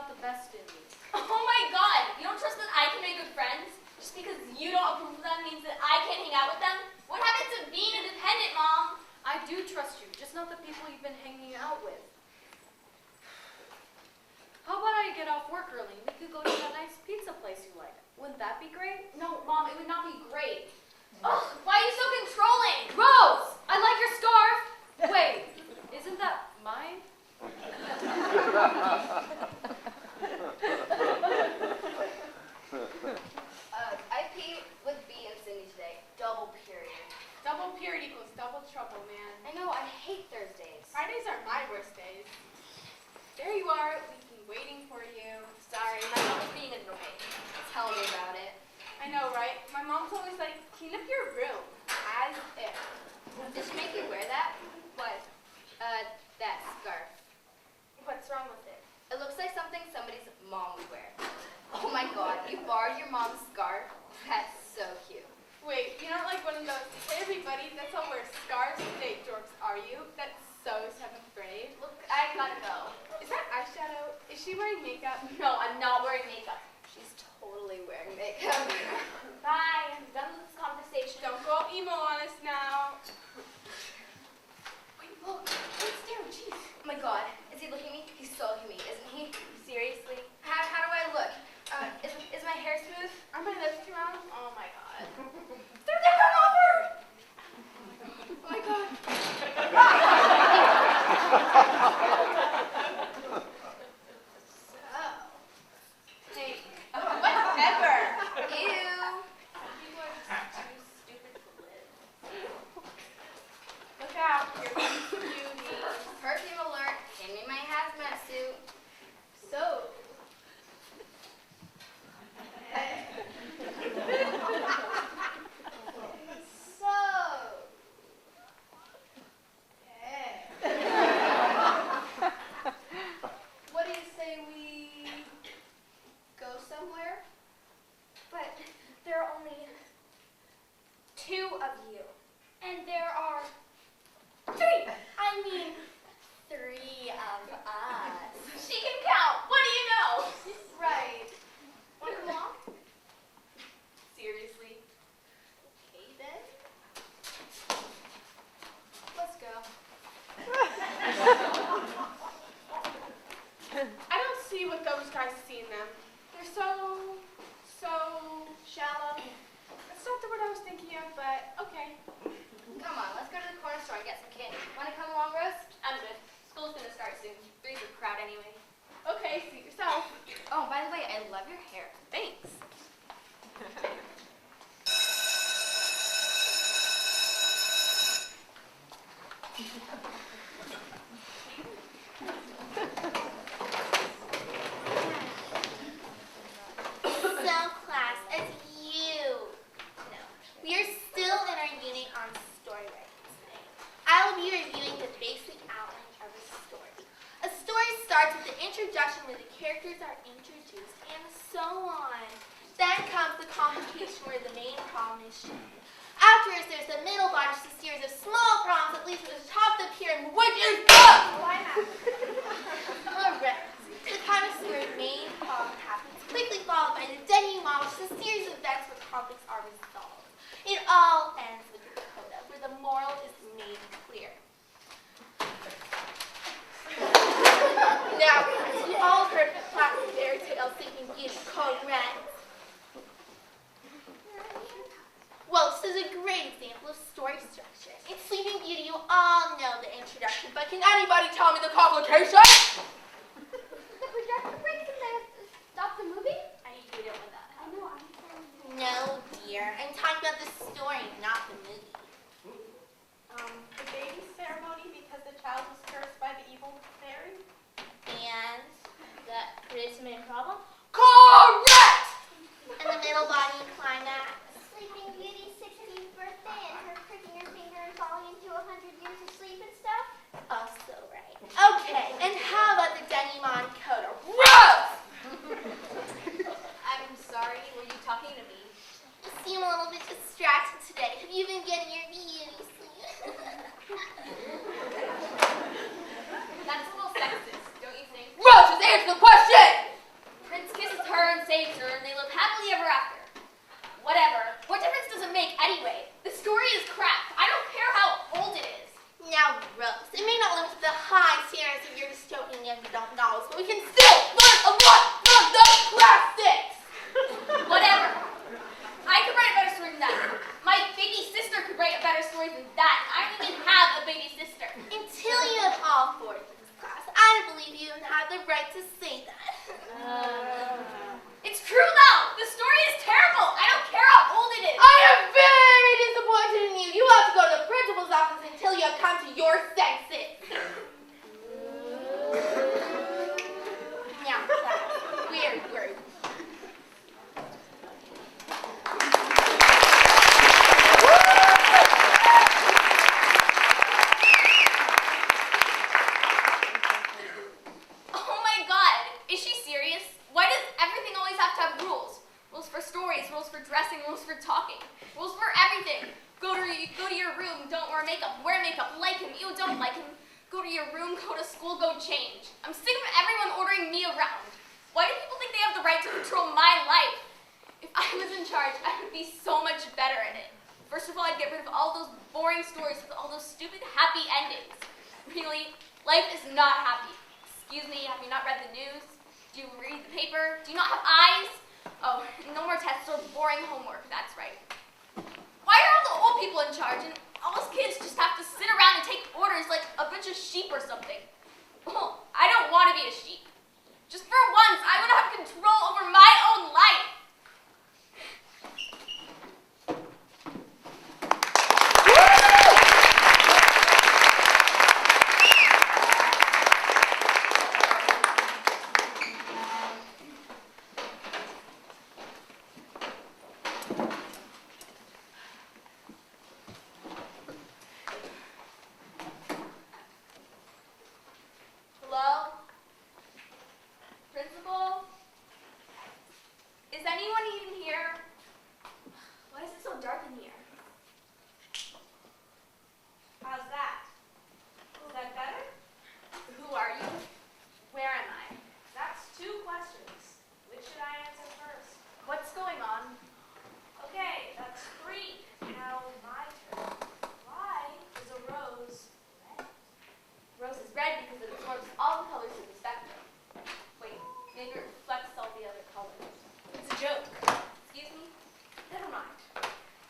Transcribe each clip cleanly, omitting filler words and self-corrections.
the best in me. Oh my God! You don't trust that I can make good friends? Just because you don't approve of them means that I can't hang out with them? What happened to being independent, Mom? I do trust you, just not the people you've been hanging out with. How about I get off work early and we could go to that nice pizza place you like? Wouldn't that be great? No, Mom, it would not be great. Ugh, why are you so controlling? Rose! I like your scarf! Wait, isn't that mine? I peed with B and Cindy today. Double period. Double period equals double trouble, man. I know, I hate Thursdays. Fridays are my worst days. There you are. We've been waiting for you. Sorry, my mom was being annoying. Tell me about it. I know, right? My mom's always like, clean up your room. As if. Did she make you wear that? What? That scarf. What's wrong with it? It looks like something somebody's mom would wear. Oh my God, you borrowed your mom's scarf? That's so cute. Wait, you're not like one of those, hey everybody, that's all wear scarves today, dorks, are you? That's so 7th grade. Look, I gotta go. Is that eyeshadow? Is she wearing makeup? No, I'm not wearing makeup. She's totally wearing makeup. Bye, I'm done with this conversation. Don't go emo on us now. Wait, look, it's there, jeez. Oh my God, is he looking at me? He's so looking at me, isn't he? Seriously? How do I look? Is my hair smooth? Are my lips too round? Oh my God. They're different over! Oh my God. Hey, whatever. Ew. People are just too stupid to live. Look out, you're being beauty. Perfume alert. Hand me my hazmat suit. So. What do you say we go somewhere? But there are only 2 of you. And there are 3. I mean, 3 of us. She can count. What do you know? Right. Want to come along? Seriously? Okay then. Let's go. I don't see what those guys see in them. They're so Shallow. that's not the word I was thinking of, but okay. Come on, let's go to the corner store and get some candy. Want to come along, Rose? I'm good. School's gonna start soon. 3's a crowd anyway. Okay, suit yourself. Oh, by the way, I love your hair. Thanks. So, class, it's you. No, we are still in our unit on story writing today. I will be reviewing the basic outline of a story. A story starts with the introduction where the characters are introduced and so on. Then comes the complication where the main problem is shown. Afterwards, there's the middle body, just a series of small problems that leads to the top of the pyramid, which is up! Alright, the kind of story main problem happens, quickly followed by the denouement, which is a series of events where conflicts are resolved. It all ends with the coda, where the moral is made clear. Now, as you all heard the classic fairy tale Sleeping Beauty called Red. Well, this is a great example of story structure. In Sleeping Beauty, you all know the introduction, but can anybody tell me the complication? The projector breaks and they have to stop the movie? I hate it when that happens. I know, I'm sorry. No, dear. I'm talking about the story, not the movie. The baby ceremony because the child was cursed by the evil fairy? And that creates the main problem. Correct! And the middle body climax. Sleeping Beauty's 16th birthday and her pricking her finger and falling into 100 years of sleep and stuff? Also right. Okay, and how about the denouement coda? Rose! I'm sorry, were you talking to me? You seem a little bit distracted today. Have you been getting your beauty sleep? That's a little sexist, don't you think? Rose, just answer the question! saves her and they live happily ever after. Whatever. What difference does it make anyway? The story is crap. I don't care how old it is. Now, Rose, it may not live up to the high standards of your dystopian young adult novels, but we can still learn a lot from the classics! Whatever. I could write a better story than that. My baby sister could write a better story than that. I don't even have a baby sister. Until you have all four of this class, I don't believe you have the right to say that. It's true though. The story is terrible. I don't care how old it is. I am very disappointed in you. You have to go to the principal's office until you have come to your senses. Now, class, weird group. Oh my god. Is she serious? Why does everything always have to have rules? Rules for stories, rules for dressing, rules for talking, rules for everything. Go to your room, don't wear makeup, like him, you don't like him. Go to your room, go to school, go change. I'm sick of everyone ordering me around. Why do people think they have the right to control my life? If I was in charge, I would be so much better at it. First of all, I'd get rid of all those boring stories with all those stupid happy endings. Really, life is not happy. Excuse me, have you not read the news? Do you read the paper? Do you not have eyes? Oh, no more tests or boring homework, that's right. Why are all the old people in charge and all us kids just have to sit around and take orders like a bunch of sheep or something? Well, I don't want to be a sheep. Just for once, I want to have control over my own life. Hello? Principal? Is anyone even here? Why is it so dark in here? How's that? Is that better? Who are you? Where am I? That's 2 questions. Which should I answer first? What's going on? Okay, that's 3. Now my turn. Why is a rose red? Rose is red because it absorbs all the colors of the spectrum. Wait, maybe it reflects all the other colors. It's a joke. Excuse me? Never mind.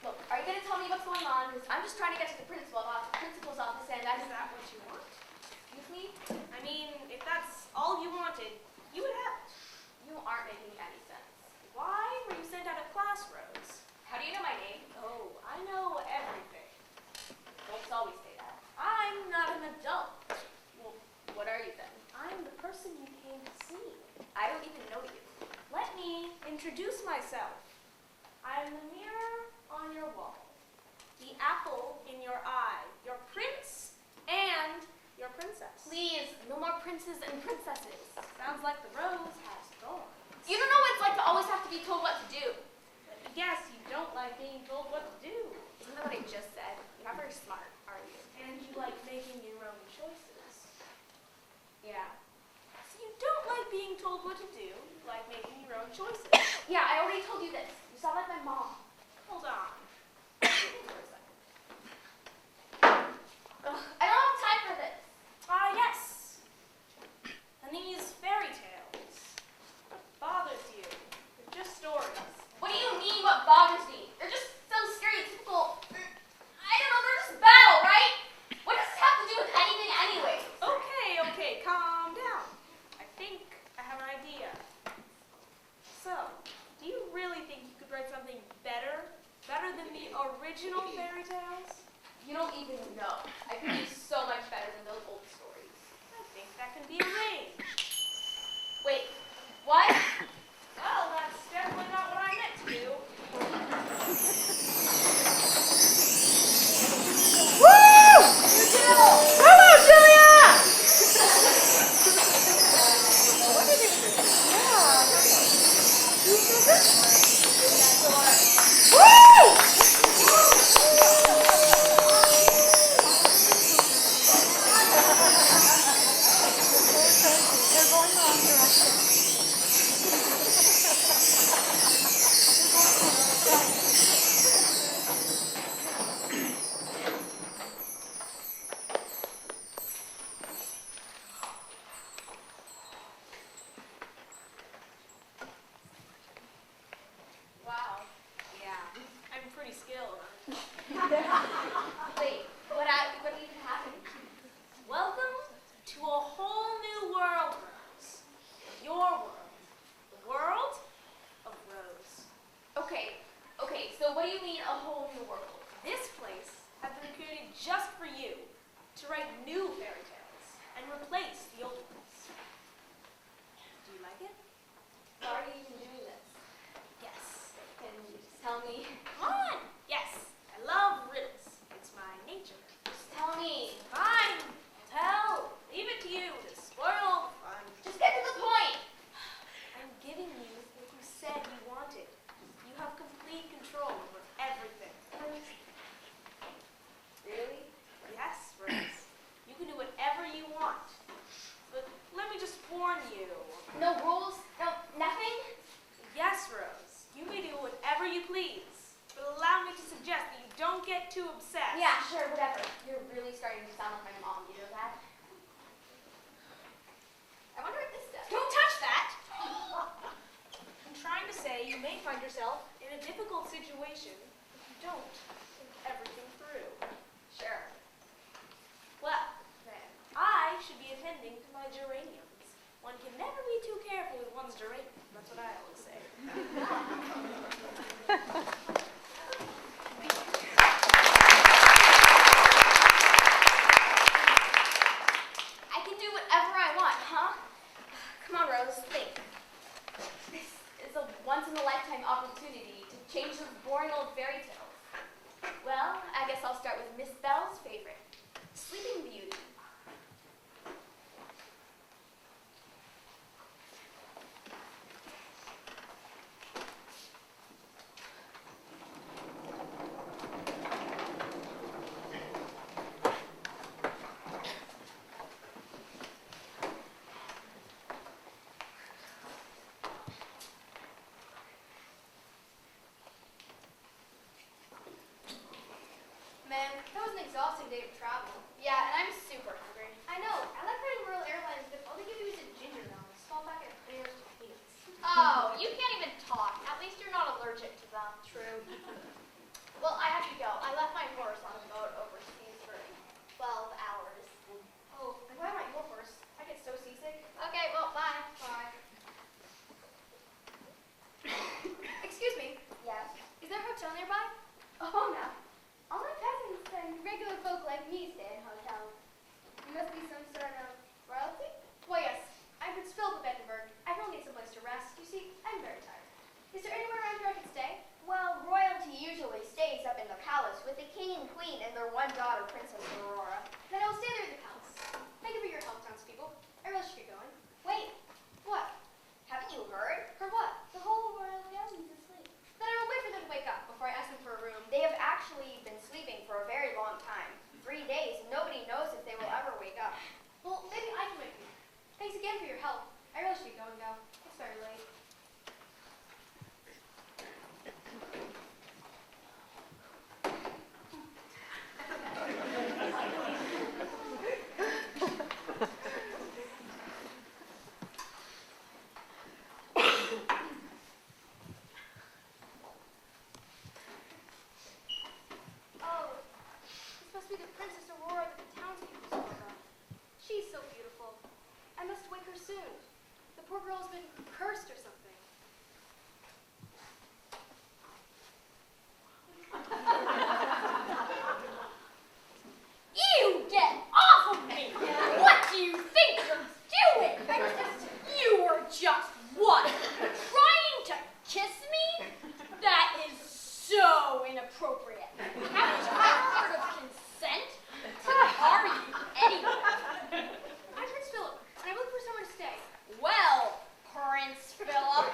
Look, are you going to tell me what's going on? Because I'm just trying to get to the principal's office and I Is just... that what you want? Excuse me? I mean, if that's all you wanted, you would have it. You aren't making any sense. Why were you sent out of class, Rose? How do you know my name? Oh, I know everything. Folks always say that. I'm not an adult. Well, what are you then? I'm the person you came to see. I don't even know you. Let me introduce myself. I'm the mirror on your wall, the apple in your eye, your prince and your princess. Please, no more princes and princesses. Sounds like the rose has thorns. You don't know what it's like to always have to be told what to do. But yes, you don't like being told what to do. Isn't that what I just said? You're not very smart, are you? And you like making your own choices. Yeah. So you don't like being told what to do, you like making your own choices. Yeah, I already told you this. You sound like my mom. Hold on. Ugh, I don't have time for this. Ah, yes. And these fairy tales. What bothers you? They're just stories. What do you mean what bothers me? They're just so stereotypical. I don't know, they're just battle, right? What does this have to do with anything anyway? Okay, calm down. I think I have an idea. So, do you really think you could write something better? Better than the original fairy tales? You don't even know. I can do so much better than those old stories. I think that can be arranged. Wait, what? Well, that's definitely not what I meant to do. Bravo, Julia! every skill. Wait, what even happened? Welcome to a whole new world, Rose. Your world. The world of Rose. Okay, so what do you mean a whole new world? This place has been created just for you to write new fairy tales and replace the old ones. Do you like it? Why are you even doing this? Yes. Can you just tell me? Come on. Yes. I love riddles. It's my nature. Just tell me. Fine. Tell. Leave it to you to spoil the fun. Just get to the point. I'm giving you what you said you wanted. You have complete control over everything. Really? Yes, Rose. You can do whatever you want. But let me just warn you. No rules? No, nothing? Yes, Rose. You may do whatever you please. But allow me to suggest that you don't get too obsessed. Yeah, sure, whatever. You're really starting to sound like my mom, you know that? I wonder what this does. Don't touch that! I'm trying to say you may find yourself in a difficult situation if you don't think everything through. Sure. Well, then, I should be attending to my geraniums. One can never be too careful with one's geraniums. That's what I always say. I can do whatever I want, huh? Come on, Rose, think. This is a once-in-a-lifetime opportunity to change those boring old fairy tales. Well, I guess I'll start with Miss Bell's favorite, Sleeping Beauty. Man, that was an exhausting day of travel. Yeah, and I'm super hungry. I know. I like riding Royal Airlines, but all they give you is a ginger milk, a small packet of Bears to peanuts. Oh, you can't even talk. At least you're not allergic to them. True. Well, I have to go. I left my horse on a boat overseas for 12 hours. Oh, and why not your horse? I get so seasick. Okay, well, bye. Bye. Excuse me. Yes. Is there a hotel nearby? Oh, no. All my peasants and regular folk like me stay in hotels. You must be some sort of royalty? Well, yes. I'm Prince Philip of Edinburgh. I will need someplace to rest. You see, I'm very tired. Is there anywhere around here I can stay? Well, royalty usually stays up in the palace with the king and queen and their one daughter, Princess Aurora. Then I will stay there in the palace. Thank you for your help, townspeople. I really should get going. Wait, What? haven't you heard? For what? The whole royal family's asleep. Then I will wait for them to wake up before I ask them for a room. They have actually been sleeping for a very long time. 3 days. Nobody knows if they will ever wake up. Well, maybe I can wake you. Thanks again for your help. I really should get going now. It's very late. Oh, this must be the Princess Aurora that the townspeople spoke of. She's so beautiful. I must wake her soon. The poor girl's been cursed or something. You get off of me! What do you think you're doing? You were just what? Trying to kiss me? That is so inappropriate. Haven't you ever heard of consent? Who are you anyway? I'm Prince Philip, and I'm looking for somewhere to stay. Well, Prince Philip,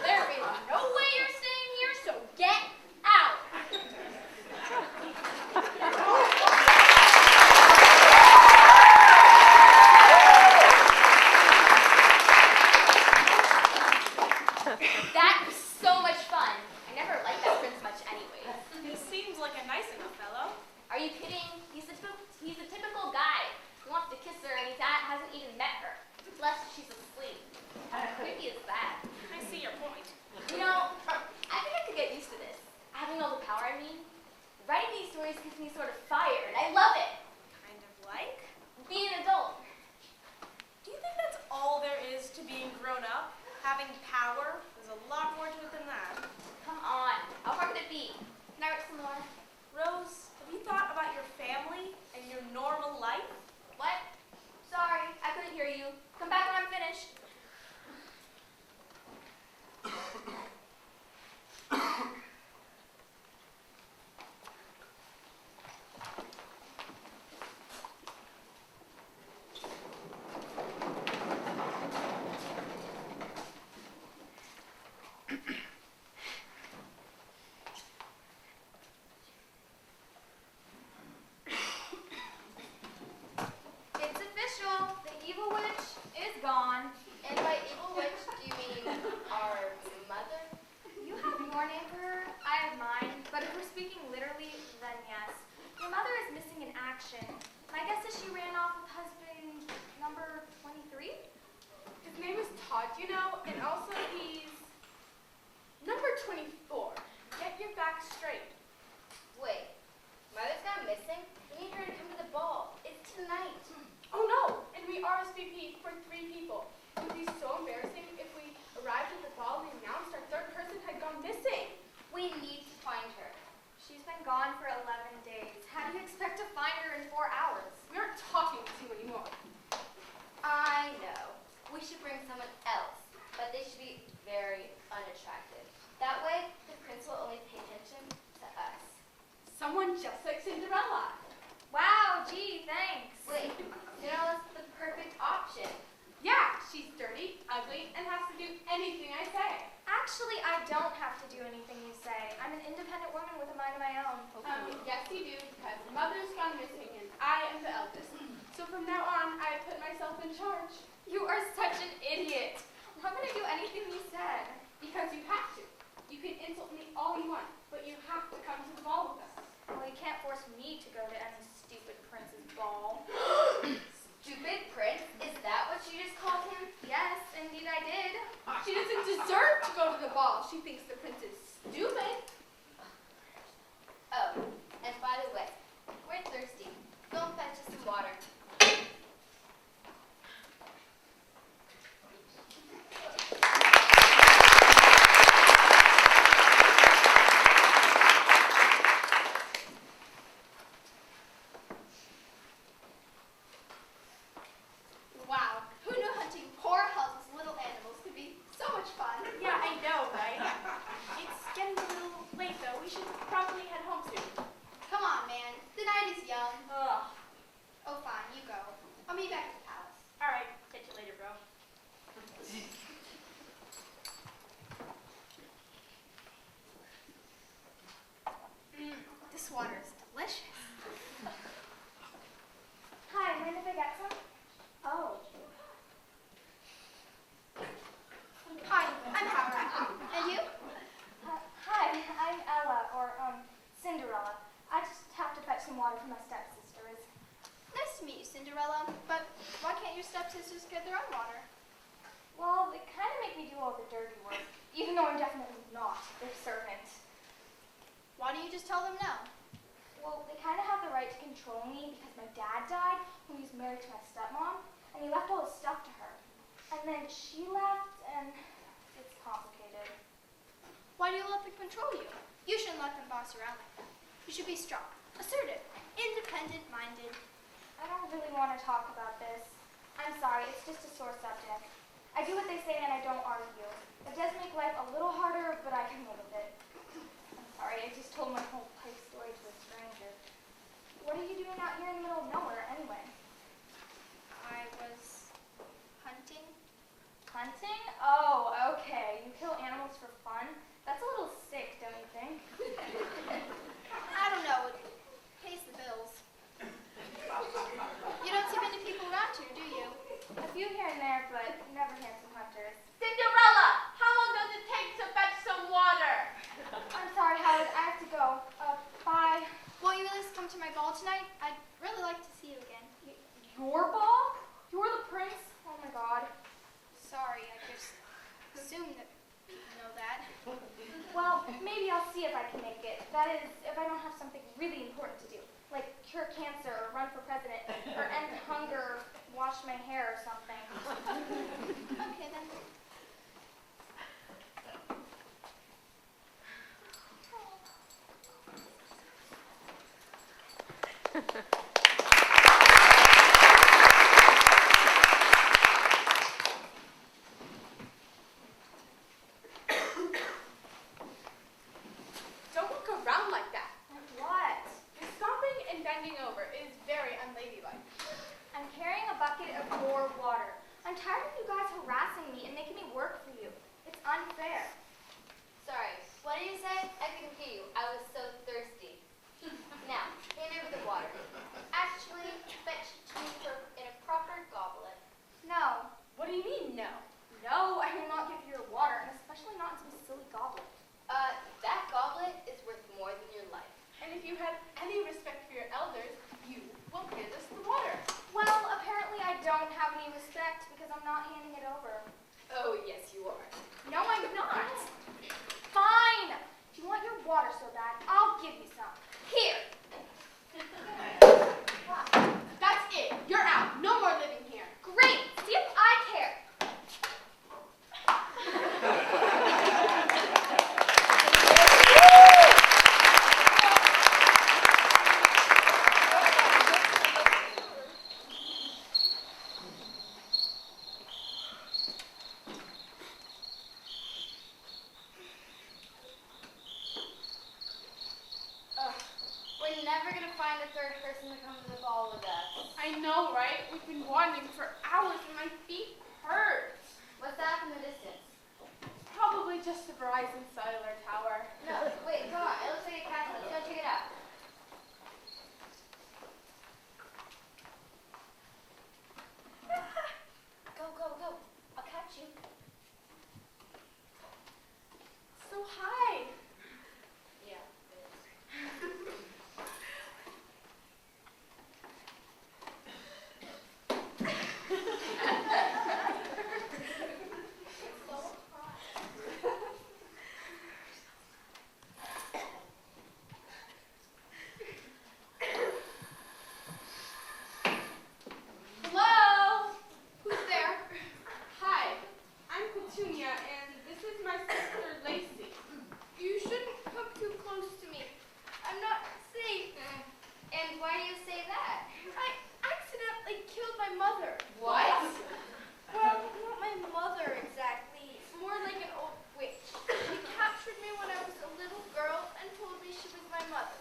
there is no way you're staying here, so get out. That was so much fun. I never liked that prince much anyway. He seems like a nice enough fellow. Are you kidding? He's power, I mean. Writing these stories gives me sort of fire, and I love it. Kind of like? Being an adult. Do you think that's all there is to being grown up? Having power? There's a lot more to it than that. Come on, how hard could it be? Can I write some more? Rose, have you thought about your family and your normal life? What? Sorry, I couldn't hear you. Come back when I'm finished. It's official. The evil witch is gone. And by evil witch, do you mean our mother? You have your name for her, I have mine, but if we're speaking literally, then yes. Your mother is missing in action. My guess is she ran off with husband number 23? His name is Todd, you know, and also he's number 24. Get your facts straight. Wait, Mother's gone missing? We need her to come to the ball. It's tonight. Oh no! And we RSVP'd for 3 people. It would be so embarrassing if we arrived at the ball and announced our 3rd person had gone missing. We need to find her. She's been gone for 11 days. How do you expect to find her in 4 hours? We aren't talking to you anymore. I know. We should bring someone else, but they should be very unattractive. That way, the prince will only pay attention to us. Someone just like Cinderella. Wow, gee, thanks. Wait, Cinderella's the perfect option. Yeah, she's dirty, ugly, and has to do anything I say. Actually, I don't have to do anything you say. I'm an independent woman with a mind of my own. Yes you do, because Mother's gone missing and I am the eldest. So from now on, I put myself in charge. You are such an idiot. I'm going to do anything you said. Because you have to. You can insult me all you want, but you have to come to the ball with us. Well, you can't force me to go to any stupid prince's ball. Stupid prince? Is that what you just called him? Yes, indeed I did. She doesn't deserve to go to the ball. She thinks the prince is stupid. Oh, and by the way, we're thirsty. Go and fetch us some water. Wow, who knew hunting poor, helpless little animals could be so much fun? Yeah, I know, right? It's getting a little late, though. We should probably head home soon. Come on, man. The night is young. Ugh. Oh, fine, you go. I'll meet you back at the palace. All right. Catch you later, bro. This water is delicious. Hi, mind if I get some? Oh. Hi, I'm Howard. And you? Hi, I'm Ella, or Cinderella. I just have to fetch some water for my stepsisters. Nice to meet you, Cinderella. But why can't your stepsisters get their own water? Well, they kind of make me do all the dirty work, even though I'm definitely not their servant. Why don't you just tell them no? Well, they kind of have the right to control me because my dad died when he was married to my stepmom, and he left all his stuff to her. And then she left, and it's complicated. Why do you let them control you? You shouldn't let them boss you around like that. You should be strong, assertive, independent-minded. I don't really want to talk about this. I'm sorry, it's just a sore subject. I do what they say and I don't argue. It does make life a little harder, but I can live with it. I'm sorry, I just told my whole life story to a stranger. What are you doing out here in the middle of nowhere anyway? I was hunting. Hunting? Oh, okay. You kill animals for fun? That's a little sick, don't you think? I don't know. It pays the bills. You don't see many people around here, do you? A few here and there, but never handsome hunters. Cinderella, how long does it take to fetch some water? I'm sorry, Howard. I have to go. Bye. Won't you at least come to my ball tonight? I'd really like to see you again. Your ball? You're the prince? Oh my god. Sorry, I just assumed that you know that. Well, maybe I'll see if I can make it. That is, if I don't have something really important to do, like cure cancer or run for president or end hunger, wash my hair or something. Okay, then. Don't look around like that. What? You're stomping and bending over. It is very unladylike. I'm carrying a bucket of your water. I'm tired of you guys harassing me and making me work for you. It's unfair. Sorry, what did you say? I couldn't hear you. I was so thirsty. Now, hand over the water. Actually, fetch it to me in a proper goblet. No. What do you mean, no? No, I will not give you your water, and especially not in some silly goblet. That goblet is worth more than your life. And if you had any respect for your elders, you will hand us the water. Well, apparently I don't have any respect because I'm not handing it over. Oh, yes, you are. No, I'm not. Fine. If you want your water so bad, I'll give you some. Here! That's it. You're out. No more living here. Great. See if I care. We're never gonna find a third person to come to the ball with us. I know, right? We've been wandering for hours and my feet hurt. What's that in the distance? Probably just the Verizon cellular tower. No, wait, come on. It looks like a castle. Let's go check it out. Go, go, go. I'll catch you. So high. Yeah, it is. Hello? Who's there? Hi, I'm Petunia, and this is my sister Lacey. You shouldn't come too close to me. I'm not safe. And why do you say that? I accidentally killed my mother. What? Well, not my mother exactly. More like an old witch. She captured me when I was a little girl and told me she was my mother.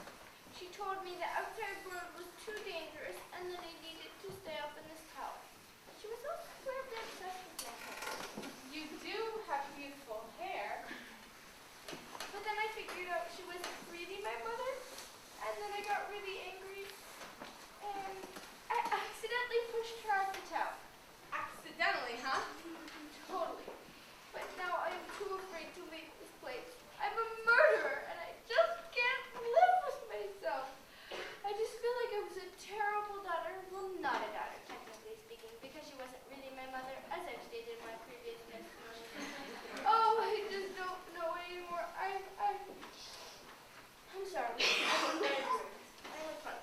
She told me the outside world was too dangerous and that I needed to stay up in this tower. She was also terribly obsessed with my hair. You do have beautiful hair. But then I figured out she wasn't really my mother, and then I got really angry, and I accidentally pushed her out the tower. Accidentally, huh? Totally. But now I am too afraid to leave this place. I'm a murderer, and I just can't live with myself. I just feel like I was a terrible daughter. Well, not a daughter, technically speaking, because she wasn't really my mother, as I've stated in my previous testimony. Oh, I just don't know anymore. I'm sorry. I'm very rude. I'm a punk.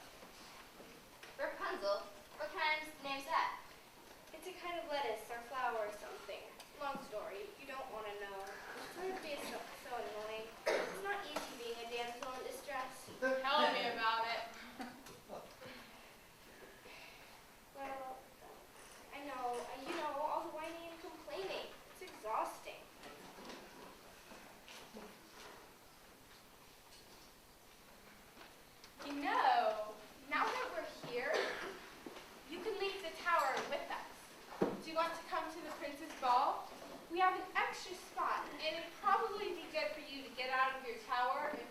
Rapunzel? What kind of name's that? It's a kind of lettuce or flower or something. Long story. You don't want to know. It's going to be so annoying. It's not easy being a damsel in distress. Tell me about it. Well, I know. You know, all the whining and complaining. It's exhausting. You know, now that we're here, you can leave the tower with us. Do you want to come to the Prince's Ball? We have an extra spot, and it'd probably be good for you to get out of your tower and,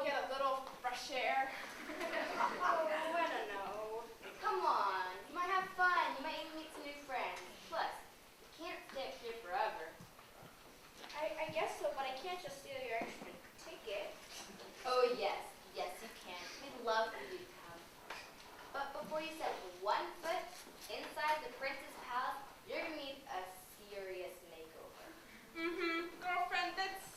get a little fresh air. Oh, I don't know. Come on. You might have fun. You might even meet some new friends. Plus, you can't stay up here forever. I guess so, but I can't just steal your extra ticket. Oh, yes. Yes, you can. We'd love for you to come. But before you set one foot inside the Prince's Palace, you're going to need a serious makeover. Girlfriend, that's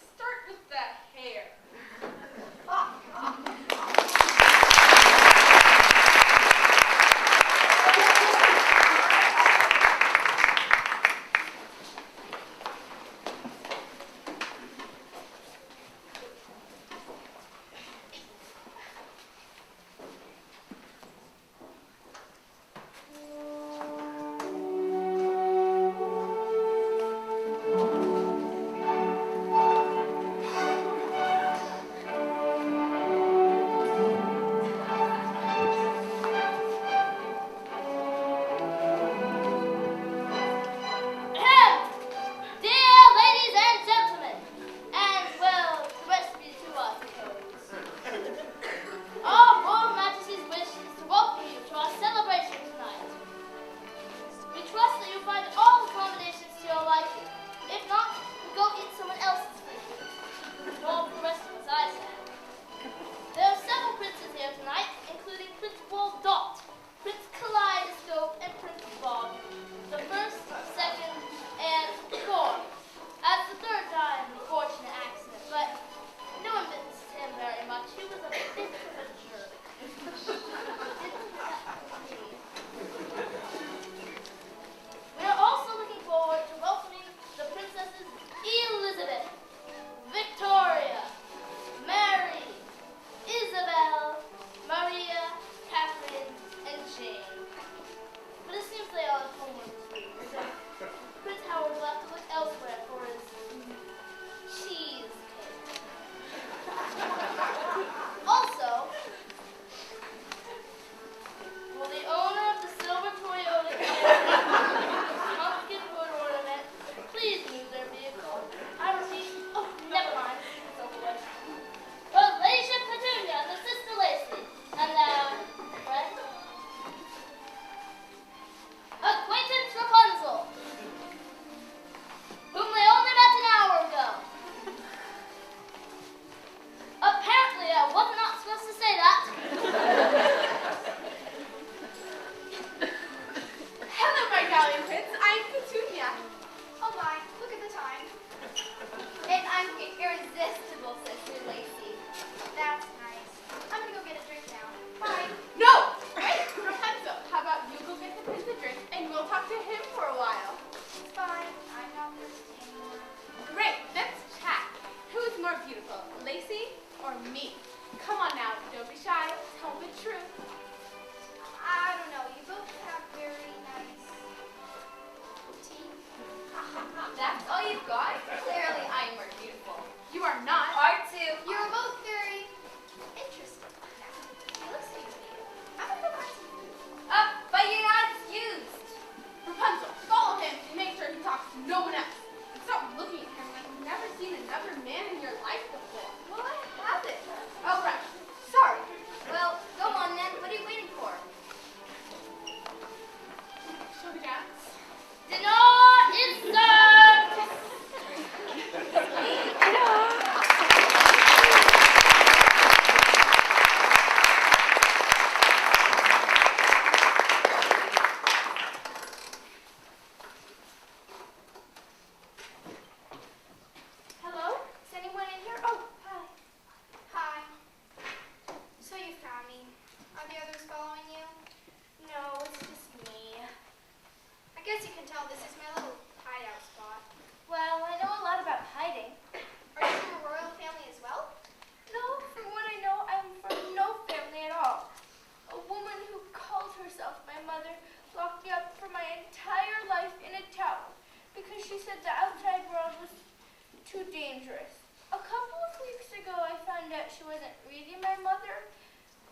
my mother,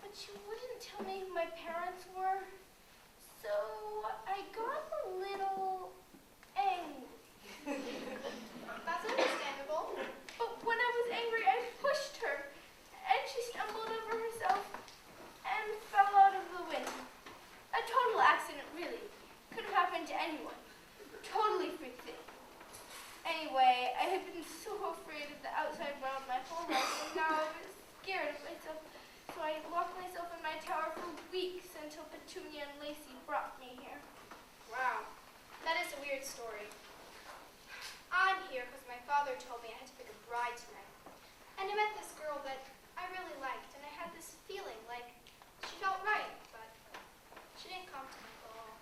but she wouldn't tell me who my parents were. So I got a little angry. That's understandable. But when I was angry, I pushed her, and she stumbled over herself and fell out of the window. A total accident, really. Could have happened to anyone. Totally freak thing. Anyway, I had been so afraid of the outside world my whole life, and now I was scared of myself. So I locked myself in my tower for weeks until Petunia and Lacey brought me here. Wow, that is a weird story. I'm here because my father told me I had to pick a bride tonight. And I met this girl that I really liked, and I had this feeling like she felt right, but she didn't come to my ball.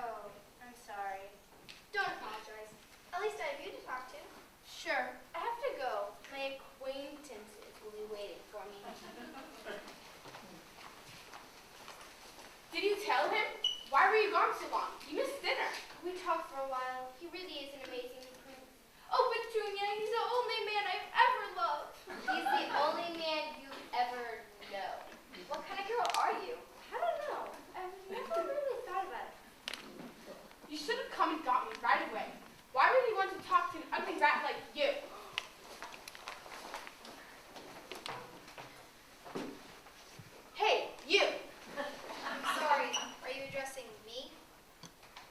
Oh, I'm sorry. Don't apologize. At least I have you to talk to. Sure, I have to go. My acquaintances will be waiting for me. Did you tell him? Why were you gone so long? You missed dinner. We talked for a while. He really is an amazing prince. Oh, Petunia, he's the only man I've ever loved. He's the only man you ever know. What kind of girl are you? I don't know. I've never really thought about it. You should have come and got me right away. Why would he want to talk to an ugly rat like you? Hey, you! I'm sorry. Are you addressing me?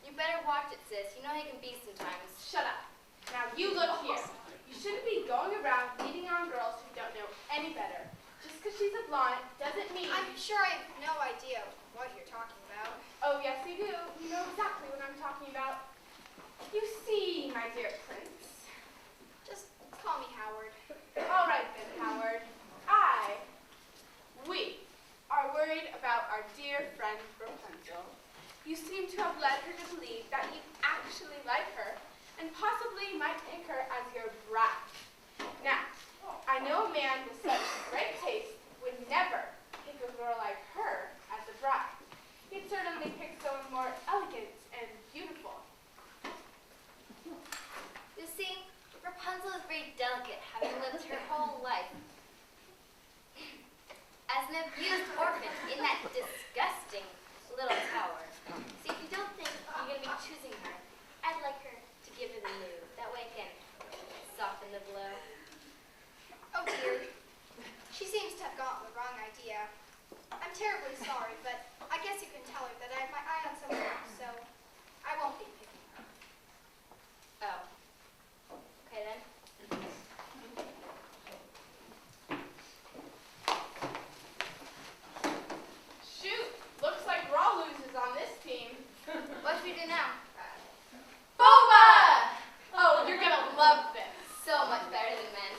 You better watch it, sis. You know how you can be sometimes. Shut up. Now you look here. You shouldn't be going around leading on girls who don't know any better. Just because she's a blonde doesn't mean... I'm sure I have no idea what you're talking about. Oh, yes, you do. You know exactly what I'm talking about. You see, my dear prince. Just call me Howard. All right, then, Howard. We are worried about our dear friend Rapunzel. You seem to have led her to believe that you actually like her and possibly might take her as your bride. Now, I know a man with such great taste would never pick a girl like her as a bride. He'd certainly pick someone more elegant and beautiful. You see, Rapunzel is very delicate, having lived her whole life as an abused orphan in that disgusting little tower. See, if you don't think you're going to be choosing her, I'd like her to give her the move. That way it can soften the blow. Oh dear. She seems to have gotten the wrong idea. I'm terribly sorry, but I guess you can tell her that I have my eye on someone else, so I won't be picking her. Oh. Okay then. Shoot, looks like Raw loses on this team. What should we do now? Boba! Oh, you're gonna love this. So much better than men.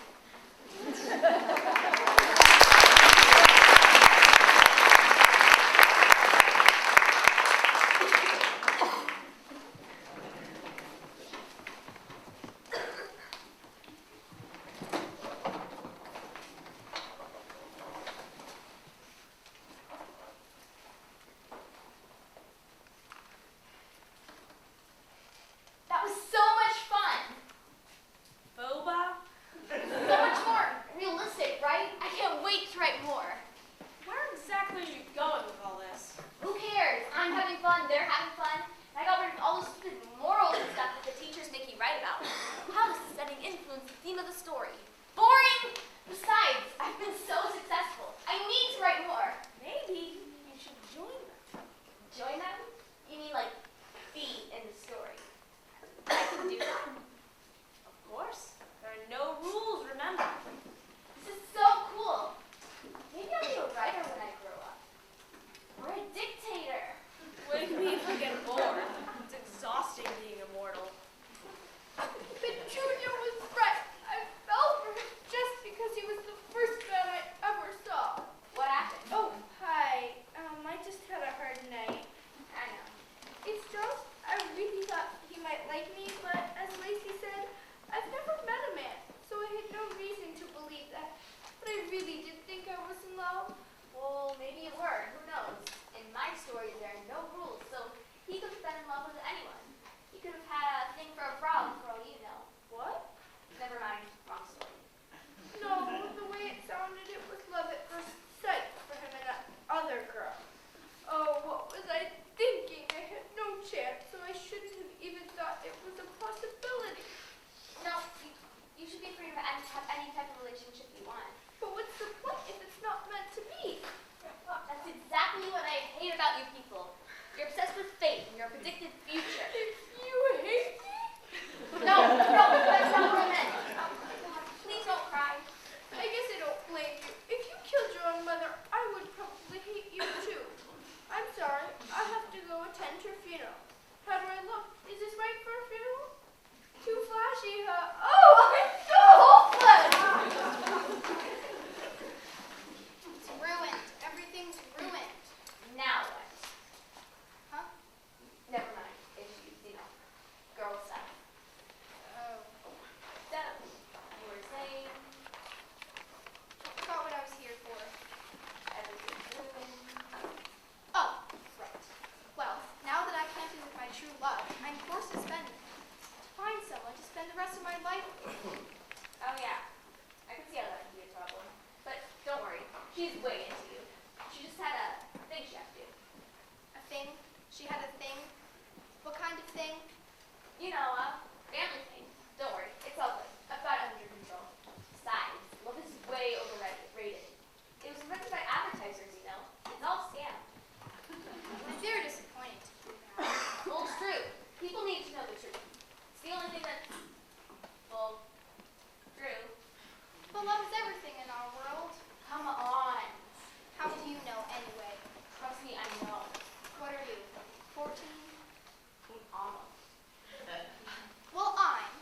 explain it to you. She just had a thing she had to do. A thing? She had a thing? What kind of thing? You know, a family thing. Don't worry, it's all good. I've got it under control. Besides, love is way overrated. It was invented by advertisers, you know. It's all scam. I'm very disappointed to hear that. Well, it's true. People need to know the truth. It's the only thing that's, well, true. But love is everything in our world. Come on. How do you know anyway? Trust me, I know. What are you, 14? Almost. Well, I'm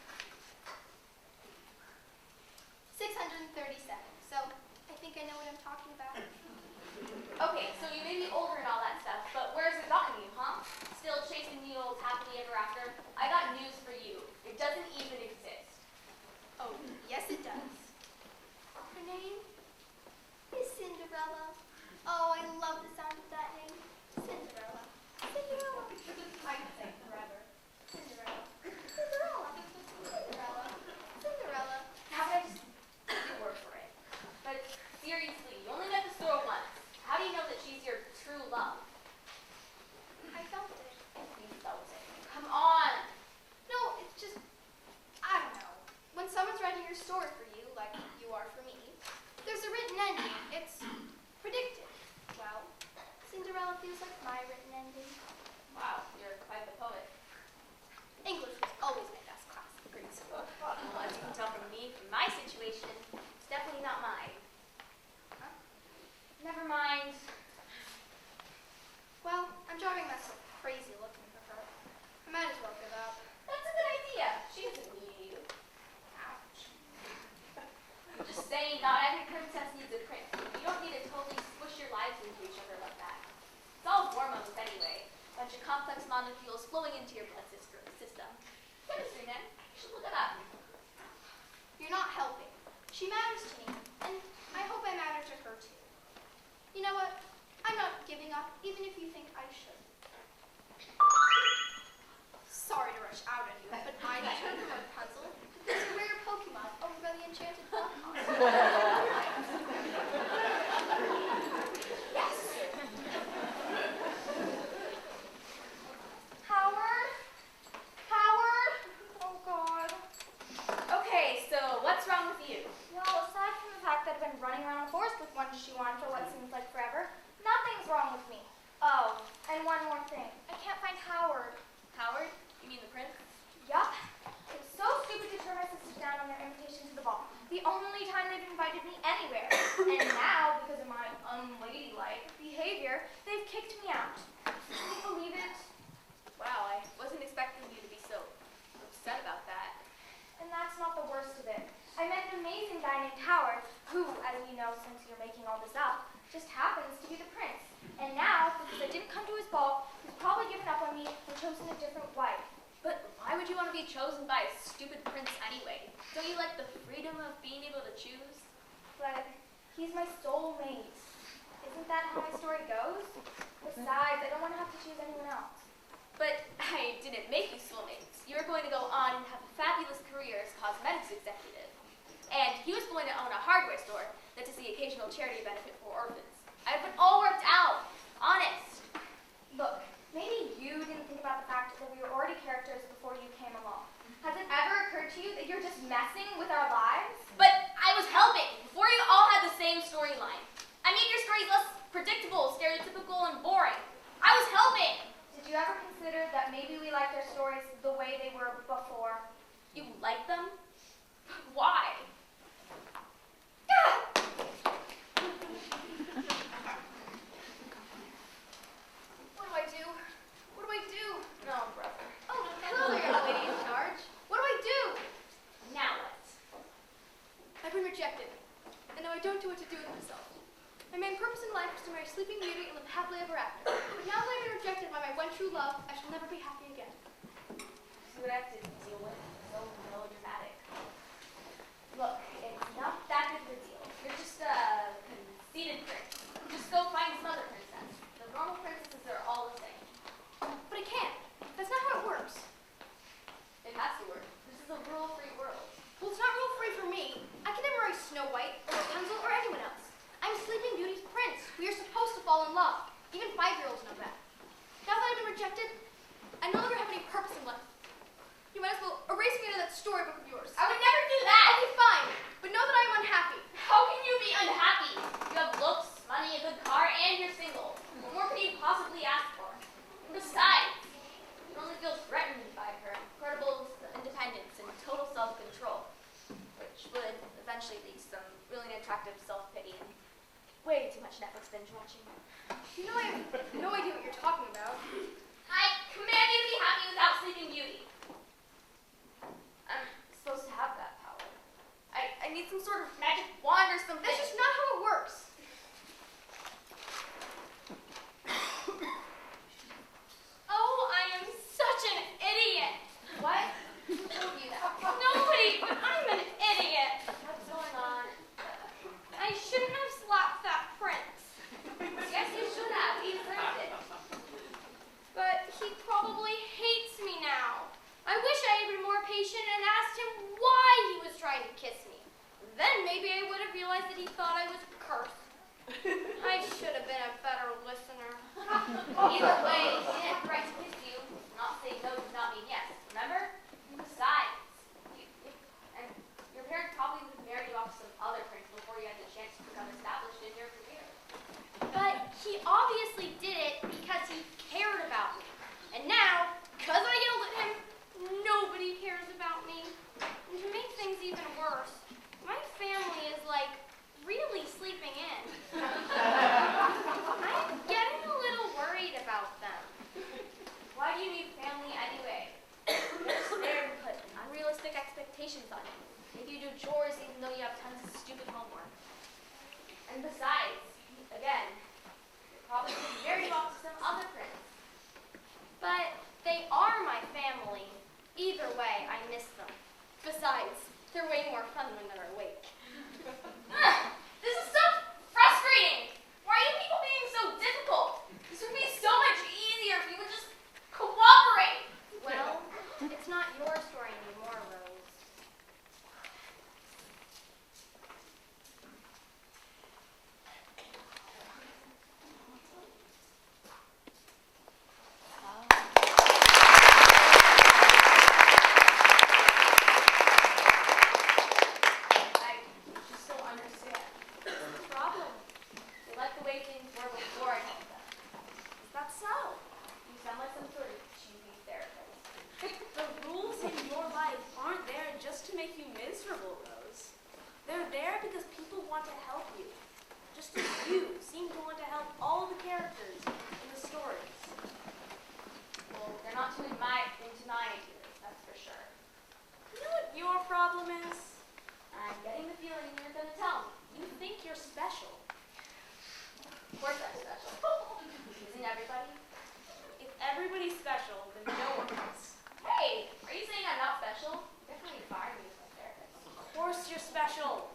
637, so I think I know what I'm talking about. Okay, so you may be older and all that stuff, but where's it gotten you, huh? Still chasing the old happily ever after? I got news for you. It doesn't even exist. Oh, yes it does. Her name is Cinderella. Oh, I love the sound of that name. Cinderella. Cinderella. I can say it forever. Cinderella. Cinderella. Cinderella. Cinderella. How would I just take your word for it? But seriously, you only met this girl once. How do you know that she's your true love? I felt it. You felt it. Come on. No, it's just, I don't know. When someone's writing your story for you, like you are for me, there's a written ending. It's predicted. Well, Cinderella feels like my written ending. Wow, you're quite the poet. English was always my best class in grade school. Well, as you can tell from me, from my situation, it's definitely not mine. Huh? Never mind. Well, I'm driving myself crazy looking for her. I might as well give up. That's a good idea. She doesn't need you. Ouch. I'm just saying, not every princess needs a prince. You don't need to totally squish your lives into each other like that. It's all hormones anyway. Bunch of complex molecules flowing into your blood system. Chemistry, man. You should look it up. You're not helping. She matters to me, and I hope I matter to her too. You know what? I'm not giving up, even if you think I should. Sorry to rush out on you, but I determined from Rapunzel that there's a rare Pokemon over by the Enchanted Blockhouse. Yes! Howard? Howard? Oh, God. Okay, so what's wrong with you? Well, aside from the fact that I've been running around the forest with one shoe on for what seems like forever, nothing's wrong with me. Oh, and one more thing. I can't find Howard. Howard? You mean the prince? Yup. It was so stupid to turn my sisters down on their invitation to the ball. The only time they've invited me anywhere. And now, because of my unladylike behavior, they've kicked me out. Can you believe it? Wow, I wasn't expecting you to be so upset about that. And that's not the worst of it. I met an amazing guy named Howard, who, as we know since you're making all this up, just happens to be the prince. And now, because I didn't come to his ball, he's probably given up on me and chosen a different wife. But why would you want to be chosen by a stupid prince anyway? Don't you like the freedom of being able to choose? But he's my soulmate. Isn't that how my story goes? Besides, I don't want to have to choose anyone else. But I didn't make you soulmates. You were going to go on and have a fabulous career as cosmetics executive. And he was going to own a hardware store that does the occasional charity benefit for orphans. I have it all worked out. Honest. Look, maybe you didn't think about the fact that we were already characters before you came along. Has it ever occurred to you that you're just messing with our lives? But I was helping. Before you all had the same storyline. I made your stories less predictable, stereotypical, and boring. I was helping. Did you ever consider that maybe we liked our stories the way they were before? You like them? Why? What do I do? What do I do? No, brother. Oh, hello, you're the lady in charge. What do I do? Now what? I've been rejected, and now I don't know what to do with myself. My main purpose in life is to marry Sleeping Beauty and live happily ever after. But now that I've been rejected by my one true love, I shall never be happy again. See what I have to deal with. So melodramatic. Look, it's not that big of a deal. You're just a conceited prince. Just go find some other princess. The normal princesses are all the same. But I can't. That's not how it works. It has to work. This is a rule-free world. Well, it's not rule free for me. I can never marry Snow White or Rapunzel or anyone else. I'm Sleeping Beauty's prince. love. Even 5-year-olds know that. Now that I've been rejected, I no longer have any purpose in life. You might as well erase me out of that storybook of yours. I would never do that. Okay, fine, but know that I am unhappy. How can you be unhappy? You have looks, money, a good car, and you're single. What more could you possibly ask for? And besides, you only feel threatened by her incredible independence and total self-control, which would eventually lead to some really unattractive self-pity and way too much Netflix binge watching. You know I have no idea what you're talking about. I command you to be happy without Sleeping Beauty. I'm supposed to have that power. I need some sort of magic wand or something. That's just not how it works. Oh, I am such an idiot. What? Who told you that? Nobody, but I'm an idiot. What's going on? I shouldn't have slapped that prince. Yes, you should have. He deserved it. But he probably hates me now. I wish I had been more patient and asked him why he was trying to kiss me. Then maybe I would have realized that he thought I was cursed. I should have been a better listener. Either way, he didn't have the right to kiss you. Not say no does not mean yes. Remember? Besides, and your parents probably would have married you off to some other prince before you had the chance to become established in your career. But he obviously did it because he cared about me. And now, because I yelled at him, nobody cares about me. And to make things even worse, my family is like really sleeping in. I'm getting a little worried about them. Why do you need family anyway? You're just there to put unrealistic expectations on you. Make you do chores even though you have tons of stupid homework. And besides, again, you're probably married off to some other prince. But they are my family. Either way, I miss them. Besides, they're way more fun when they're awake. This is so frustrating. Why are you people being so difficult? This would be so much easier if you would just cooperate. Well, it's not your story anymore, Rose. I just don't understand. What's the problem? They like the way things were before I helped them. Is that so? You sound like some sort of cheesy therapist. The rules in your life aren't there just to make you miserable, Rose. They're there because people want to help you. Just as you seem to want to help all the characters in the stories. Well, they're not too into my ideas, that's for sure. You know what your problem is? I'm getting the feeling you're going to tell me. You think you're special. Of course I'm special. Isn't everybody? If everybody's special, then no one is. Hey, are you saying I'm not special? You definitely fired me as my therapist. Of course you're special.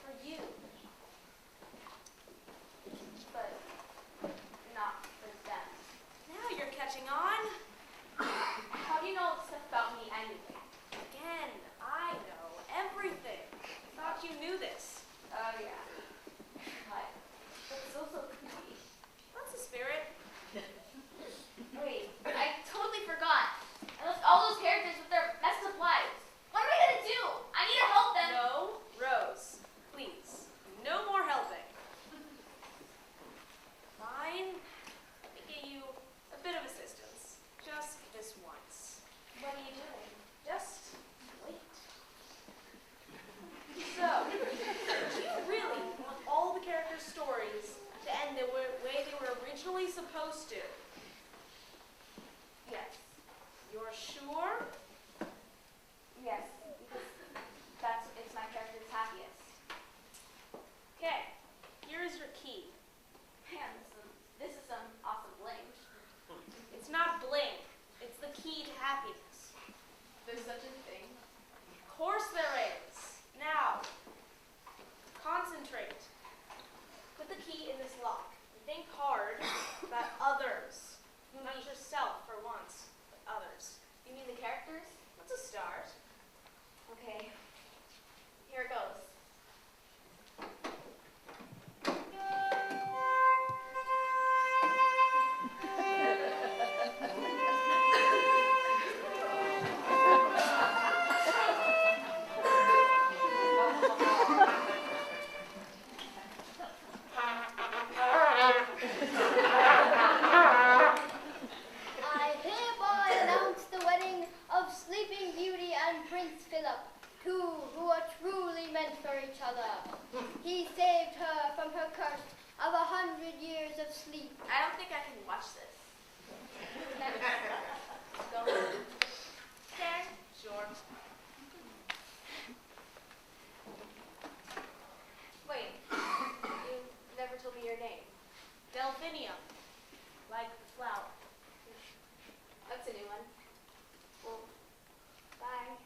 For you. But not for them. Now you're catching on. How do you know stuff about me anyway? Again, I know everything. Thought you knew this. Oh yeah. But that's so creepy. That's the spirit. Wait, I totally forgot. I left all those characters with their messed up lives. What am I gonna do? I need to help them. No, Rose. Please. No more helping. Fine. Let me get you a bit of assistance. Just this once. What are you doing? Just wait. So, do you really want all the characters' stories to end the way they were originally supposed to? Yes. You're sure? Yes, because that's what makes my characters happiest. Okay, here is your key. Man, this is some awesome bling. It's not bling. It's the key to happiness. There's such a thing. Of course there is. Now, concentrate. Put the key in this lock. And think hard about others. Not yourself for once, but others. You mean the characters? That's a start. watch this. Go ahead. Okay, sure. Wait, you never told me your name. Delphinium, like the flower. That's a new one. Well, bye.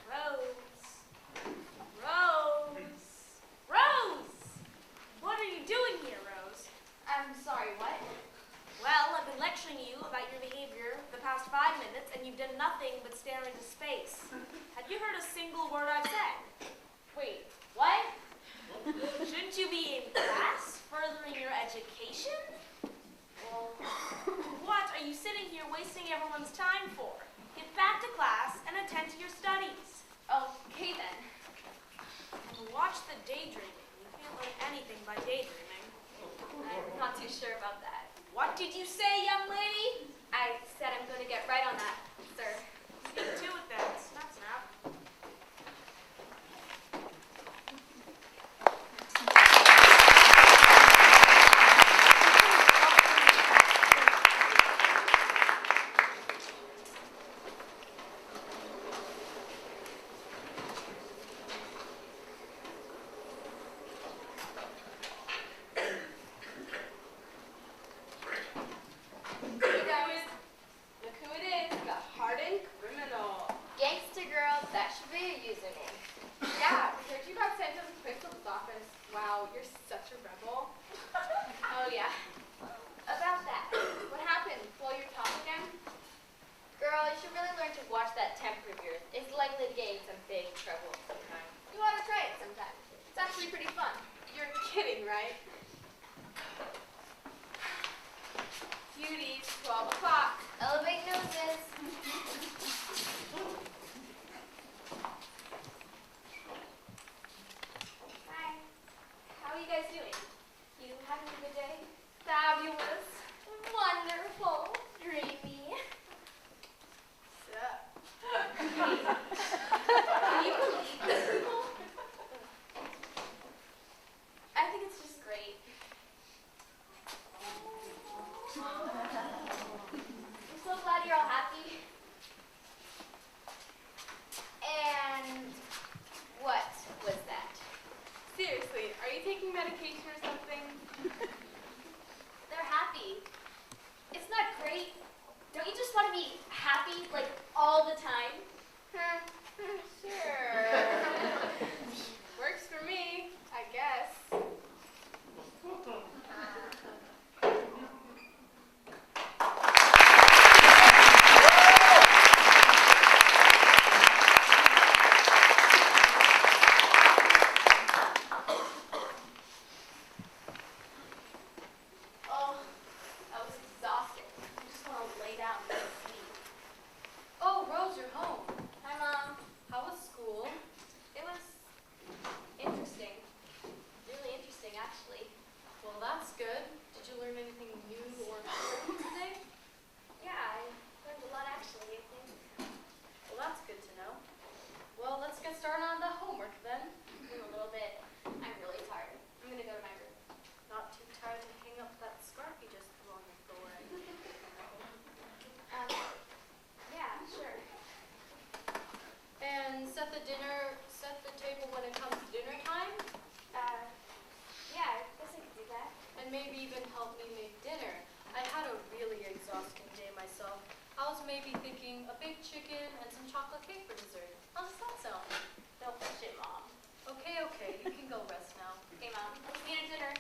Rose. Rose. Rose! What are you doing here, Rose? I'm sorry, what? Well, I've been lecturing you about your behavior the past 5 minutes, and you've done nothing but stare into space. Have you heard a single word I've said? Wait, what? Shouldn't you be in class, furthering your education? Well, What are you sitting here wasting everyone's time for? Get back to class and attend to your studies. okay then. And watch the daydreaming. You can't learn anything by daydreaming. I'm not too sure about that. What did you say, young lady? I said I'm going to get right on that, sir. Stick to it then. Snap, snap. Hey guys, look who it is, the hardened criminal. Gangsta girl, that should be your username. Yeah, we heard you got sent to the principal's office. Wow, you're such a rebel. Oh yeah. About that. What happened? Blow your top again? Girl, you should really learn to watch that temper of yours. It's likely to get you in some big trouble sometime. You ought to try it sometime. It's actually pretty fun. You're kidding, right? Cuties, 12 o'clock. Elevate noses. Hi. How are you guys doing? You having a good day? Fabulous. Wonderful. Dreamy. Sup? Can you believe these people? I think it's just great. I'm so glad you're all happy. And what was that? Seriously, are you taking medication or something? They're happy. It's not great. Don't you just want to be happy, like, all the time? Sure. Works for me, I guess. Oh, I was exhausted. I just want to lay down and sleep. Oh, Rose, you're home. Hi, Mom. How was school? It was interesting. Really interesting, actually. Well, that's good. Did you learn anything new or important today? Yeah, I learned a lot, actually, I think. Well, that's good to know. Well, let's get started on the homework then. In a little bit. I'm really tired. I'm going to go to my room. Not too tired to hang up that scarf you just threw on the floor. Yeah, sure. And set the table when it comes to dinner time, Yeah, I guess I could do that. and maybe even help me make dinner. I had a really exhausting day myself. I was maybe thinking a big chicken and some chocolate cake for dessert. How does that sound? Don't push it, Mom. Okay, you can go rest now. Okay, Mom. Let's eat at dinner.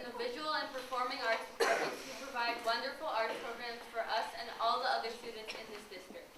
the Visual and Performing Arts Department who provide wonderful arts programs for us and all the other students in this district.